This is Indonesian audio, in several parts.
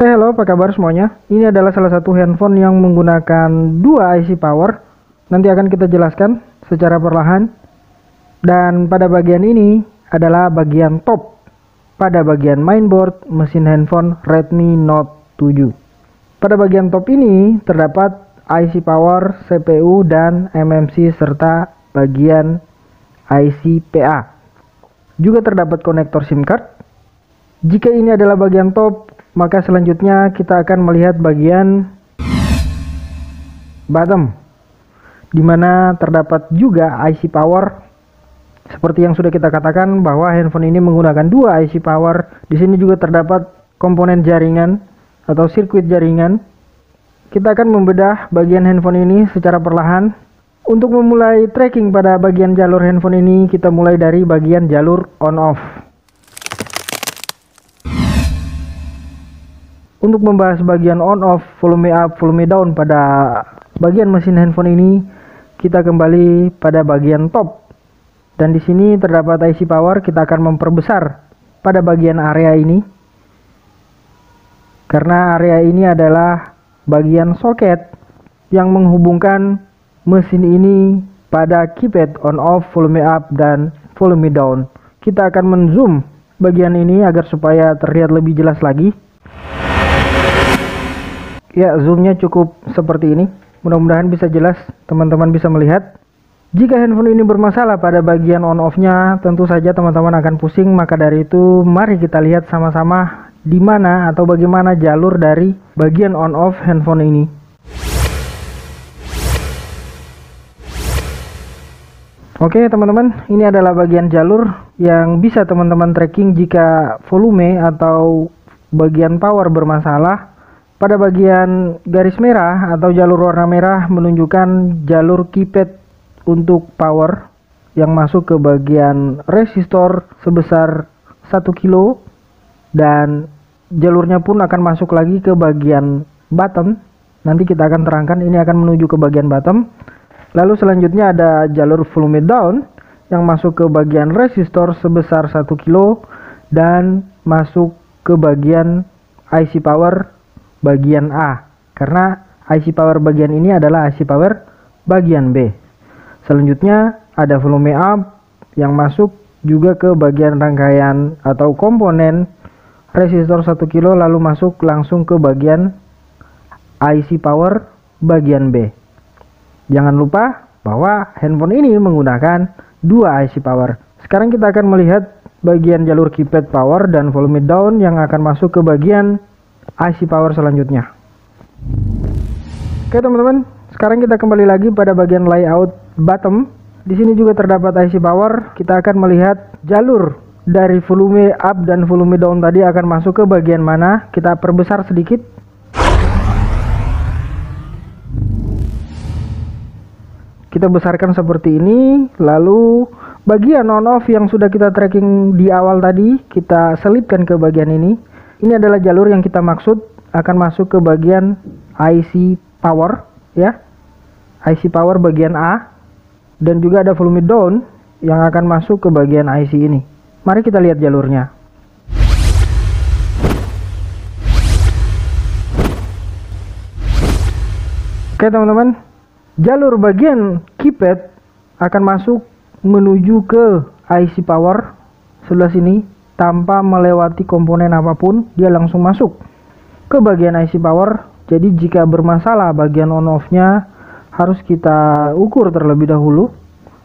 Halo, apa kabar semuanya? Ini adalah salah satu handphone yang menggunakan dua IC power. Nanti akan kita jelaskan secara perlahan. Dan pada bagian ini adalah bagian top. Pada bagian mainboard mesin handphone Redmi Note 7. Pada bagian top ini terdapat IC power, CPU, dan MMC serta bagian IC PA. Juga terdapat konektor SIM card. Jika ini adalah bagian top, maka selanjutnya kita akan melihat bagian bottom, di mana terdapat juga IC power. Seperti yang sudah kita katakan bahwa handphone ini menggunakan dua IC power. Di sini juga terdapat komponen jaringan atau sirkuit jaringan. Kita akan membedah bagian handphone ini secara perlahan. Untuk memulai tracking pada bagian jalur handphone ini, kita mulai dari bagian jalur on-off. Untuk membahas bagian on-off, volume up, volume down pada bagian mesin handphone ini, kita kembali pada bagian top. Dan di sini terdapat IC power, kita akan memperbesar pada bagian area ini. Karena area ini adalah bagian soket yang menghubungkan mesin ini pada keypad on-off, volume up, dan volume down. Kita akan men-zoom bagian ini agar supaya terlihat lebih jelas lagi. Ya, zoomnya cukup seperti ini. Mudah-mudahan bisa jelas, teman-teman bisa melihat. Jika handphone ini bermasalah pada bagian on-off-nya, tentu saja teman-teman akan pusing. Maka dari itu, mari kita lihat sama-sama di mana atau bagaimana jalur dari bagian on-off handphone ini. Oke teman-teman, ini adalah bagian jalur yang bisa teman-teman tracking jika volume atau bagian power bermasalah. Pada bagian garis merah atau jalur warna merah menunjukkan jalur keypad untuk power yang masuk ke bagian resistor sebesar 1 kilo, dan jalurnya pun akan masuk lagi ke bagian bottom. Nanti kita akan terangkan, ini akan menuju ke bagian bottom. Lalu selanjutnya ada jalur volume down yang masuk ke bagian resistor sebesar 1 kilo dan masuk ke bagian IC power bagian A, karena IC power bagian ini adalah IC power bagian B. Selanjutnya ada volume up yang masuk juga ke bagian rangkaian atau komponen resistor 1 kilo, lalu masuk langsung ke bagian IC power bagian B. Jangan lupa bahwa handphone ini menggunakan dua IC power. Sekarang kita akan melihat bagian jalur keypad power dan volume down yang akan masuk ke bagian IC power selanjutnya. Oke teman-teman, sekarang kita kembali lagi pada bagian layout bottom. Di sini juga terdapat IC power. Kita akan melihat jalur dari volume up dan volume down tadi akan masuk ke bagian mana. Kita perbesar sedikit. Kita besarkan seperti ini. Lalu bagian on off yang sudah kita tracking di awal tadi, kita selipkan ke bagian ini. Ini adalah jalur yang kita maksud akan masuk ke bagian IC power, ya. IC power bagian A, dan juga ada volume down yang akan masuk ke bagian IC ini. Mari kita lihat jalurnya. Oke teman-teman, jalur bagian keypad akan masuk menuju ke IC power sebelah sini tanpa melewati komponen apapun. Dia langsung masuk ke bagian IC power. Jadi jika bermasalah bagian on off-nya, harus kita ukur terlebih dahulu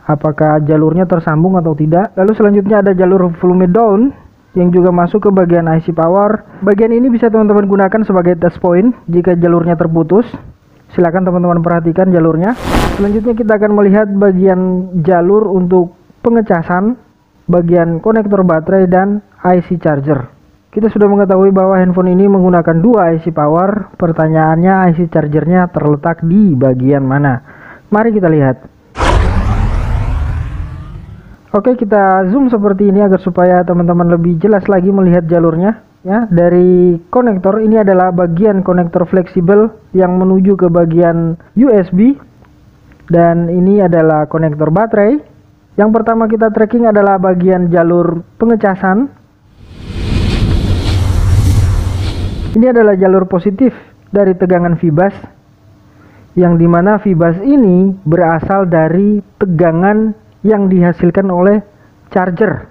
apakah jalurnya tersambung atau tidak. Lalu selanjutnya ada jalur volume down yang juga masuk ke bagian IC power. Bagian ini bisa teman-teman gunakan sebagai test point jika jalurnya terputus. Silakan teman-teman perhatikan jalurnya. Selanjutnya kita akan melihat bagian jalur untuk pengecasan, bagian konektor baterai, dan IC charger. Kita sudah mengetahui bahwa handphone ini menggunakan dua IC power. Pertanyaannya, IC chargernya terletak di bagian mana? Mari kita lihat. Oke, kita zoom seperti ini agar supaya teman-teman lebih jelas lagi melihat jalurnya. Ya, dari konektor ini adalah bagian konektor fleksibel yang menuju ke bagian USB, dan ini adalah konektor baterai. Yang pertama kita tracking adalah bagian jalur pengecasan. Ini adalah jalur positif dari tegangan fibas, yang dimana fibas ini berasal dari tegangan yang dihasilkan oleh charger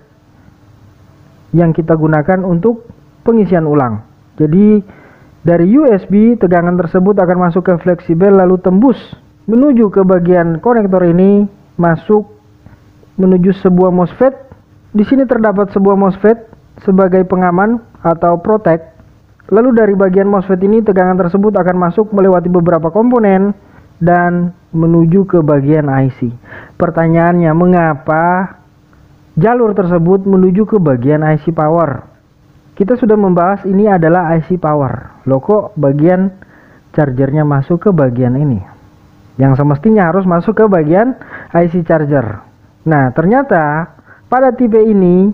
yang kita gunakan untuk pengisian ulang. Jadi dari USB tegangan tersebut akan masuk ke fleksibel, lalu tembus menuju ke bagian konektor ini, masuk menuju sebuah MOSFET. Di sini terdapat sebuah MOSFET sebagai pengaman atau protect. Lalu dari bagian MOSFET ini tegangan tersebut akan masuk melewati beberapa komponen dan menuju ke bagian IC. Pertanyaannya, mengapa jalur tersebut menuju ke bagian IC power? Kita sudah membahas ini adalah IC power. Loh, kok bagian chargernya masuk ke bagian ini? Yang semestinya harus masuk ke bagian IC charger. Nah, ternyata pada tipe ini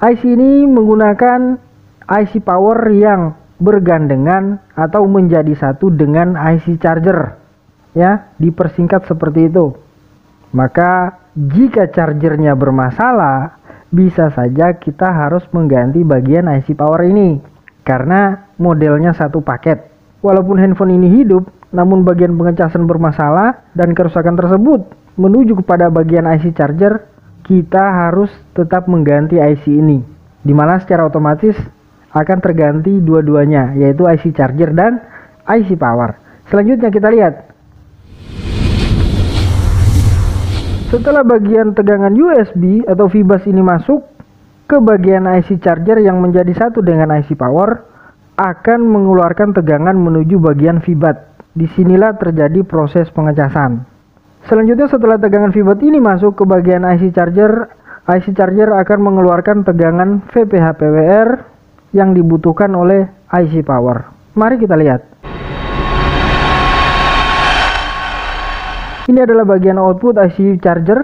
IC ini menggunakan IC power yang bergandengan atau menjadi satu dengan IC charger. Ya, dipersingkat seperti itu. Maka jika chargernya bermasalah, bisa saja kita harus mengganti bagian IC power ini karena modelnya satu paket. Walaupun handphone ini hidup, namun bagian pengecasan bermasalah dan kerusakan tersebut menuju kepada bagian IC charger, kita harus tetap mengganti IC ini, dimana secara otomatis akan terganti dua-duanya, yaitu IC charger dan IC power. Selanjutnya kita lihat. Setelah bagian tegangan USB atau fibas ini masuk ke bagian IC charger yang menjadi satu dengan IC power, akan mengeluarkan tegangan menuju bagian fibat. Disinilah terjadi proses pengecasan. Selanjutnya setelah tegangan fibat ini masuk ke bagian IC charger akan mengeluarkan tegangan VPH/PWR yang dibutuhkan oleh IC power. Mari kita lihat. Ini adalah bagian output IC charger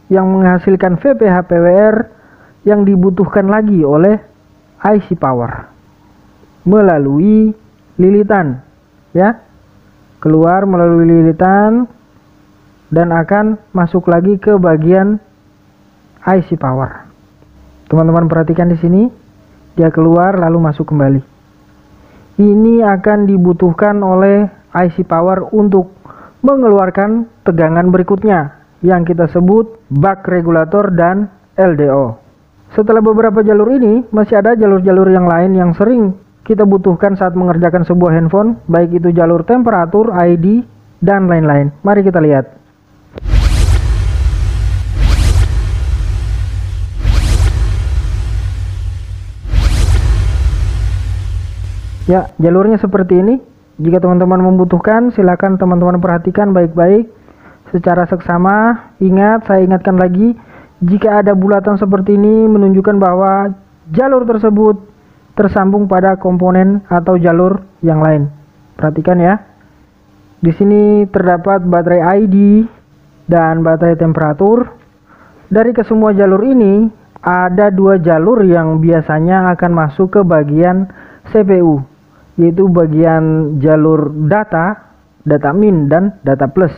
yang menghasilkan VPH/PWR yang dibutuhkan lagi oleh IC power melalui lilitan, ya, keluar melalui lilitan dan akan masuk lagi ke bagian IC power. Teman-teman perhatikan di sini, dia keluar lalu masuk kembali. Ini akan dibutuhkan oleh IC power untuk mengeluarkan tegangan berikutnya yang kita sebut buck regulator dan LDO. Setelah beberapa jalur ini, masih ada jalur-jalur yang lain yang sering kita butuhkan saat mengerjakan sebuah handphone, baik itu jalur temperatur, ID, dan lain-lain. Mari kita lihat. Ya, jalurnya seperti ini. Jika teman-teman membutuhkan, silakan teman-teman perhatikan baik-baik secara seksama. Ingat, saya ingatkan lagi, jika ada bulatan seperti ini menunjukkan bahwa jalur tersebut tersambung pada komponen atau jalur yang lain. Perhatikan ya. Di sini terdapat baterai ID dan baterai temperatur. Dari kesemua jalur ini, ada dua jalur yang biasanya akan masuk ke bagian CPU, yaitu bagian jalur data min dan data plus.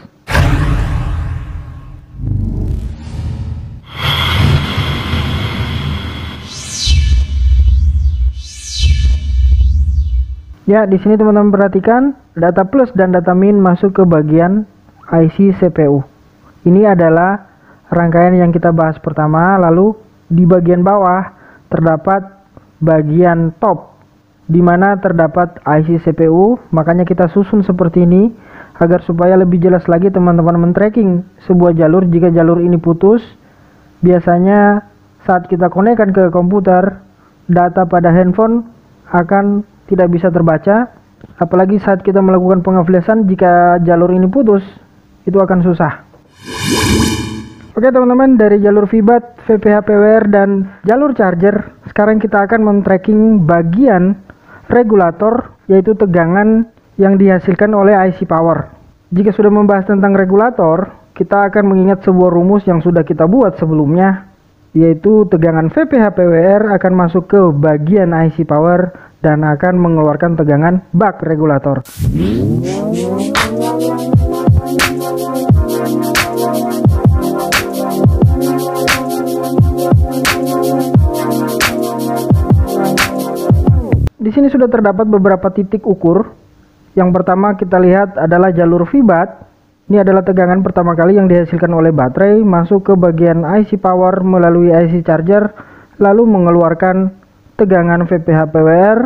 Ya, di sini teman-teman perhatikan, data plus dan data min masuk ke bagian IC CPU. Ini adalah rangkaian yang kita bahas pertama, lalu di bagian bawah terdapat bagian top di mana terdapat IC CPU. Makanya kita susun seperti ini agar supaya lebih jelas lagi teman-teman men-tracking sebuah jalur. Jika jalur ini putus, biasanya saat kita konekkan ke komputer, data pada handphone akan tidak bisa terbaca. Apalagi saat kita melakukan pengaflesan, jika jalur ini putus, itu akan susah. Oke teman-teman, dari jalur fibat, VPH/PWR, dan jalur charger, sekarang kita akan men-tracking bagian regulator, yaitu tegangan yang dihasilkan oleh IC power. Jika sudah membahas tentang regulator, kita akan mengingat sebuah rumus yang sudah kita buat sebelumnya, yaitu tegangan VPH/PWR akan masuk ke bagian IC power dan akan mengeluarkan tegangan buck regulator. Di sini sudah terdapat beberapa titik ukur. Yang pertama kita lihat adalah jalur VBAT. Ini adalah tegangan pertama kali yang dihasilkan oleh baterai masuk ke bagian IC power melalui IC charger, lalu mengeluarkan tegangan VPH PWR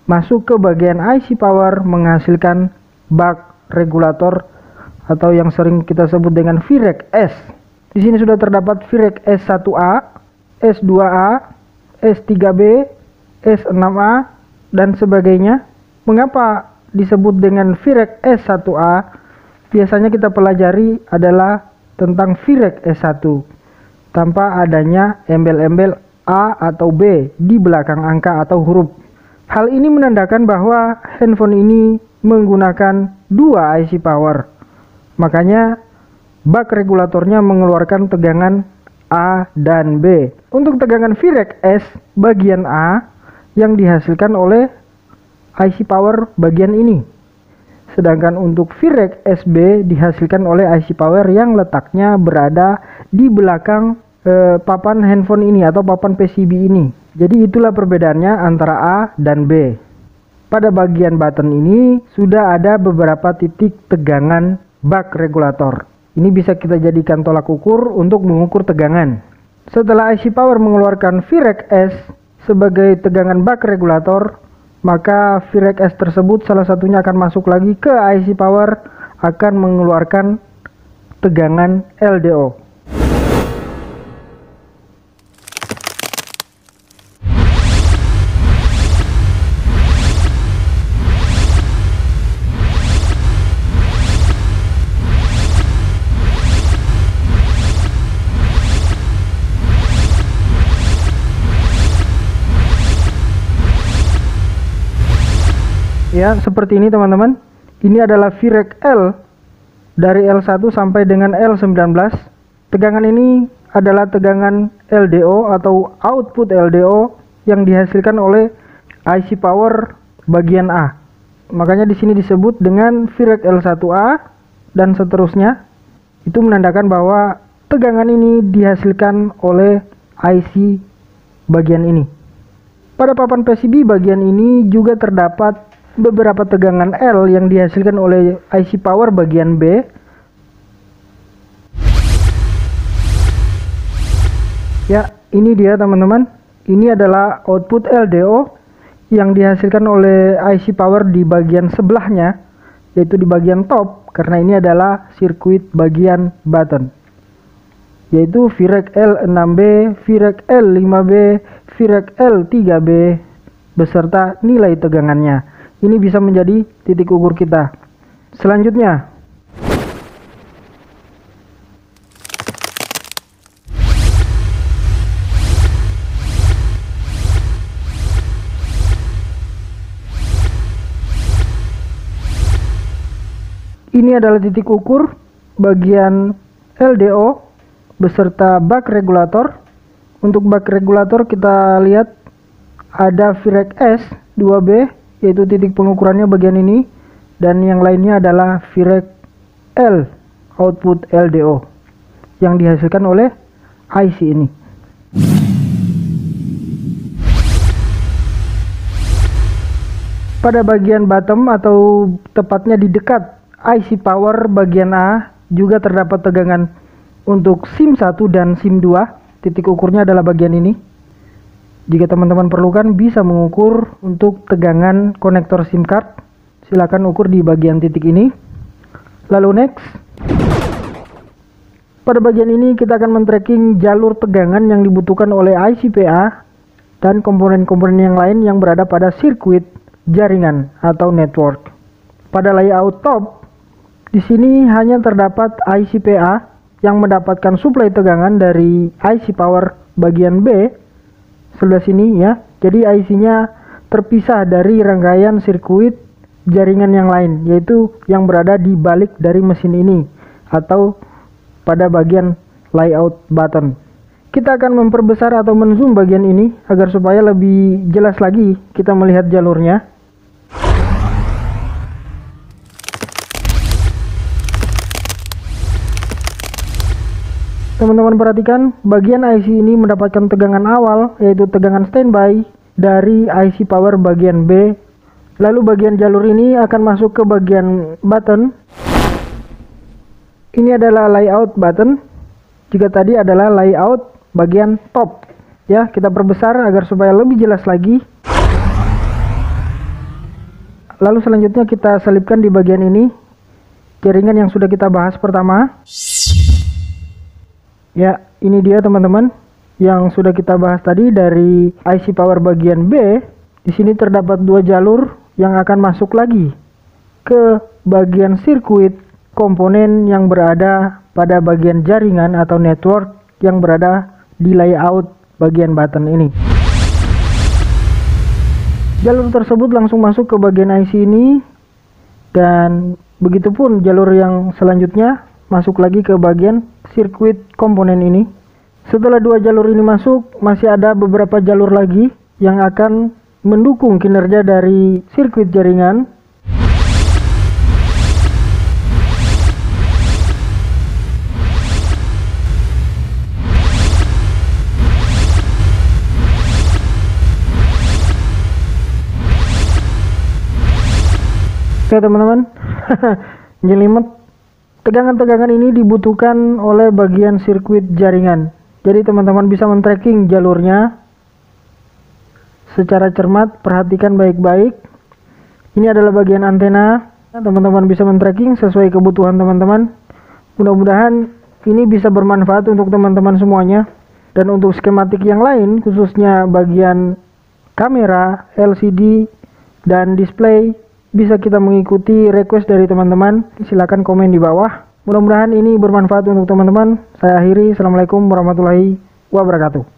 masuk ke bagian IC power menghasilkan buck regulator atau yang sering kita sebut dengan VREG S. Di sini sudah terdapat VREG S1A, S2A, S3B, S6A dan sebagainya. Mengapa disebut dengan VREG S1A? Biasanya kita pelajari adalah tentang VREG S1 tanpa adanya embel-embel A atau B di belakang angka atau huruf. Hal ini menandakan bahwa handphone ini menggunakan dua IC power. Makanya buck regulatornya mengeluarkan tegangan A dan B. Untuk tegangan VREG S bagian A yang dihasilkan oleh IC power bagian ini. Sedangkan untuk VREG SB dihasilkan oleh IC power yang letaknya berada di belakang papan handphone ini atau papan PCB ini. Jadi itulah perbedaannya antara A dan B. Pada bagian button ini sudah ada beberapa titik tegangan buck regulator. Ini bisa kita jadikan tolak ukur untuk mengukur tegangan. Setelah IC power mengeluarkan VREG S sebagai tegangan buck regulator, maka VREG S tersebut salah satunya akan masuk lagi ke IC power, akan mengeluarkan tegangan LDO. Ya, seperti ini teman-teman. Ini adalah VREG L dari L1 sampai dengan L19. Tegangan ini adalah tegangan LDO atau output LDO yang dihasilkan oleh IC power bagian A. Makanya di sini disebut dengan VREG L1A dan seterusnya. Itu menandakan bahwa tegangan ini dihasilkan oleh IC bagian ini. Pada papan PCB bagian ini juga terdapat beberapa tegangan L yang dihasilkan oleh IC power bagian B. Ya, ini dia teman-teman. Ini adalah output LDO yang dihasilkan oleh IC power di bagian sebelahnya, yaitu di bagian top, karena ini adalah sirkuit bagian button, yaitu VREG L6B, VREG L5B, VREG L3B beserta nilai tegangannya. Ini bisa menjadi titik ukur kita. Selanjutnya, ini adalah titik ukur bagian LDO beserta buck regulator. Untuk buck regulator kita lihat ada VREG S 2B, yaitu titik pengukurannya bagian ini, dan yang lainnya adalah VREG L output LDO yang dihasilkan oleh IC ini. Pada bagian bottom atau tepatnya di dekat IC power bagian A juga terdapat tegangan untuk SIM 1 dan SIM 2. Titik ukurnya adalah bagian ini. Jika teman-teman perlukan bisa mengukur untuk tegangan konektor SIM card, silakan ukur di bagian titik ini. Lalu next, pada bagian ini kita akan men-tracking jalur tegangan yang dibutuhkan oleh IC PA dan komponen-komponen yang lain yang berada pada sirkuit jaringan atau network. Pada layout top, di sini hanya terdapat IC PA yang mendapatkan suplai tegangan dari IC power bagian B sebelah sini ya. Jadi IC-nya terpisah dari rangkaian sirkuit jaringan yang lain, yaitu yang berada di balik dari mesin ini atau pada bagian layout button. Kita akan memperbesar atau menzoom bagian ini agar supaya lebih jelas lagi kita melihat jalurnya. Teman-teman perhatikan, bagian IC ini mendapatkan tegangan awal, yaitu tegangan standby dari IC power bagian B. Lalu bagian jalur ini akan masuk ke bagian button. Ini adalah layout button. Jika tadi adalah layout bagian top. Ya, kita perbesar agar supaya lebih jelas lagi. Lalu selanjutnya kita selipkan di bagian ini jaringan yang sudah kita bahas pertama. Ya, ini dia teman-teman yang sudah kita bahas tadi dari IC power bagian B. Di sini terdapat dua jalur yang akan masuk lagi ke bagian sirkuit komponen yang berada pada bagian jaringan atau network yang berada di layout bagian button ini. Jalur tersebut langsung masuk ke bagian IC ini, dan begitupun jalur yang selanjutnya masuk lagi ke bagian sirkuit komponen ini. Setelah dua jalur ini masuk, masih ada beberapa jalur lagi yang akan mendukung kinerja dari sirkuit jaringan. Oke teman-teman, jelimet. Tegangan-tegangan ini dibutuhkan oleh bagian sirkuit jaringan. Jadi teman-teman bisa men-tracking jalurnya secara cermat, perhatikan baik-baik. Ini adalah bagian antena. Teman-teman bisa men-tracking sesuai kebutuhan teman-teman. Mudah-mudahan ini bisa bermanfaat untuk teman-teman semuanya. Dan untuk skematik yang lain, khususnya bagian kamera, LCD, dan display, bisa kita mengikuti request dari teman-teman. Silahkan komen di bawah. Mudah-mudahan ini bermanfaat untuk teman-teman. Saya akhiri. Assalamualaikum warahmatullahi wabarakatuh.